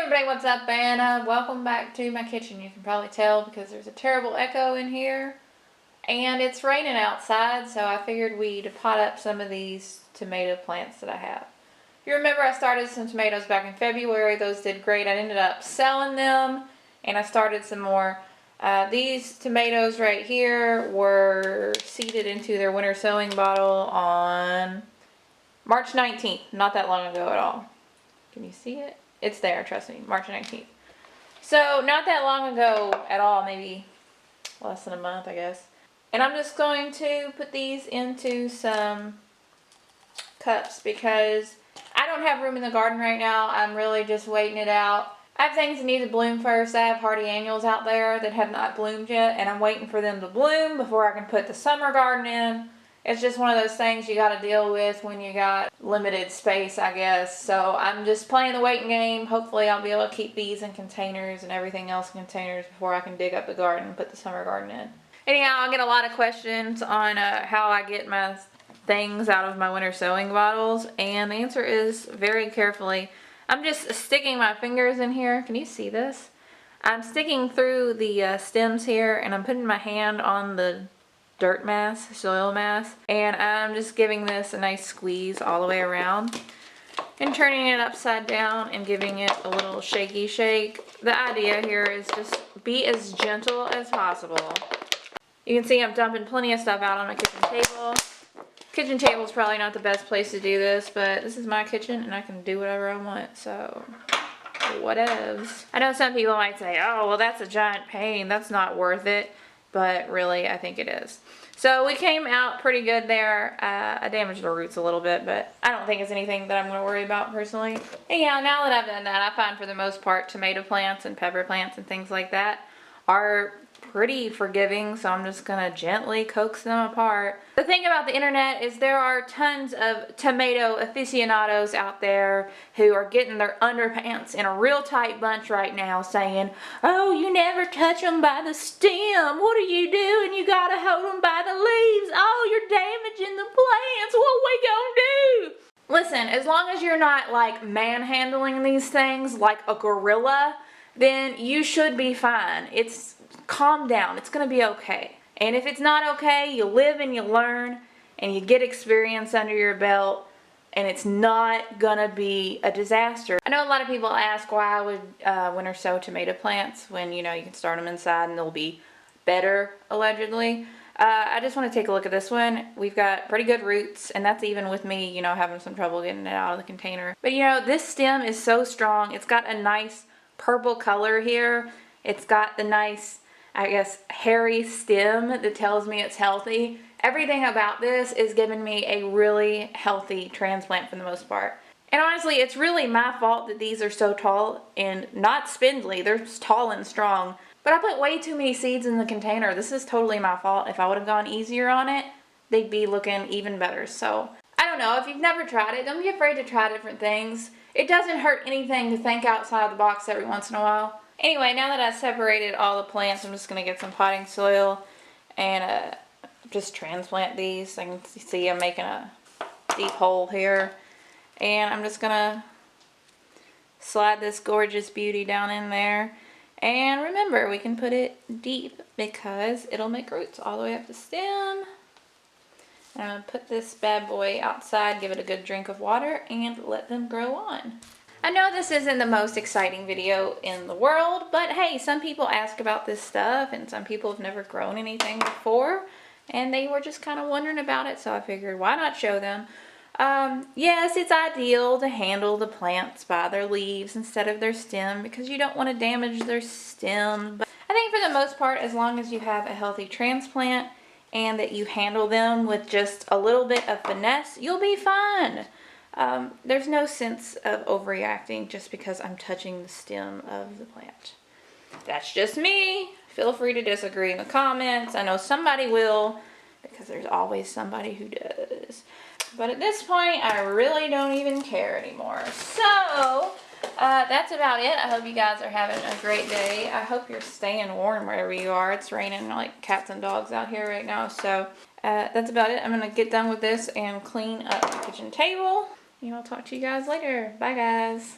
everybody, what's up, and welcome back to my kitchen. You can probably tell because there's a terrible echo in here and it's raining outside, so I figured we'd pot up some of these tomato plants that I have. You remember I started some tomatoes back in February. Those did great. I ended up selling them and I started some more. These tomatoes right here were seeded into their winter sowing bottle on March 19th, not that long ago at all. Can you see it? It's there, trust me, March 19th. So not that long ago at all, maybe less than a month, I guess. And I'm just going to put these into some cups because I don't have room in the garden right now. I'm really just waiting it out. I have things that need to bloom first. I have hardy annuals out there that have not bloomed yet, and I'm waiting for them to bloom before I can put the summer garden in. It's just one of those things you got to deal with when you got limited space, I guess. So I'm just playing the waiting game. Hopefully I'll be able to keep these in containers and everything else in containers before I can dig up the garden and put the summer garden in. Anyhow, I get a lot of questions on how I get my things out of my winter sowing bottles, and the answer is very carefully. I'm just sticking my fingers in here. Can you see this? I'm sticking through the stems here, and I'm putting my hand on the dirt mass, soil mass, and I'm just giving this a nice squeeze all the way around and turning it upside down and giving it a little shaky shake. The idea here is just be as gentle as possible. You can see I'm dumping plenty of stuff out on my kitchen table. Kitchen table is probably not the best place to do this, but this is my kitchen and I can do whatever I want, so whatevs. I know some people might say, oh, well, that's a giant pain, that's not worth it. But really, I think it is. So we came out pretty good there. I damaged the roots a little bit, but I don't think it's anything that I'm going to worry about personally. And yeah, now that I've done that, I find for the most part tomato plants and pepper plants and things like that are pretty forgiving, so I'm just going to gently coax them apart. The thing about the internet is there are tons of tomato aficionados out there who are getting their underpants in a real tight bunch right now saying, oh, you never touch them by the stem. What are you doing? You got to hold them by the leaves. Oh, you're damaging the plants. What we gonna do? Listen, as long as you're not like manhandling these things like a gorilla, then you should be fine. Calm down. It's going to be okay. And if it's not okay, you live and you learn and you get experience under your belt, and it's not going to be a disaster. I know a lot of people ask why I would winter sow tomato plants when, you know, you can start them inside and they'll be better, allegedly. I just want to take a look at this one. We've got pretty good roots, and that's even with me, you know, having some trouble getting it out of the container. But, you know, this stem is so strong. It's got a nice purple color here. It's got the nice, I guess, hairy stem that tells me it's healthy. Everything about this is giving me a really healthy transplant for the most part. And honestly, it's really my fault that these are so tall and not spindly. They're tall and strong. But I put way too many seeds in the container. This is totally my fault. If I would have gone easier on it, they'd be looking even better. So, I don't know. If you've never tried it, don't be afraid to try different things. It doesn't hurt anything to think outside the box every once in a while. Anyway, now that I've separated all the plants, I'm just going to get some potting soil and just transplant these. I can see I'm making a deep hole here. And I'm just going to slide this gorgeous beauty down in there. And remember, we can put it deep because it'll make roots all the way up the stem. And I'm going to put this bad boy outside, give it a good drink of water, and let them grow on. I know this isn't the most exciting video in the world, but hey, some people ask about this stuff, and some people have never grown anything before, and they were just kind of wondering about it, so I figured, why not show them? Yes, it's ideal to handle the plants by their leaves instead of their stem because you don't want to damage their stem. But I think for the most part, as long as you have a healthy transplant and that you handle them with just a little bit of finesse, you'll be fine. There's no sense of overreacting just because I'm touching the stem of the plant. That's just me. Feel free to disagree in the comments. I know somebody will because there's always somebody who does. But at this point, I really don't even care anymore. So, that's about it. I hope you guys are having a great day. I hope you're staying warm wherever you are. It's raining like cats and dogs out here right now. So, that's about it. I'm going to get done with this and clean up the kitchen table. And I'll talk to you guys later. Bye, guys.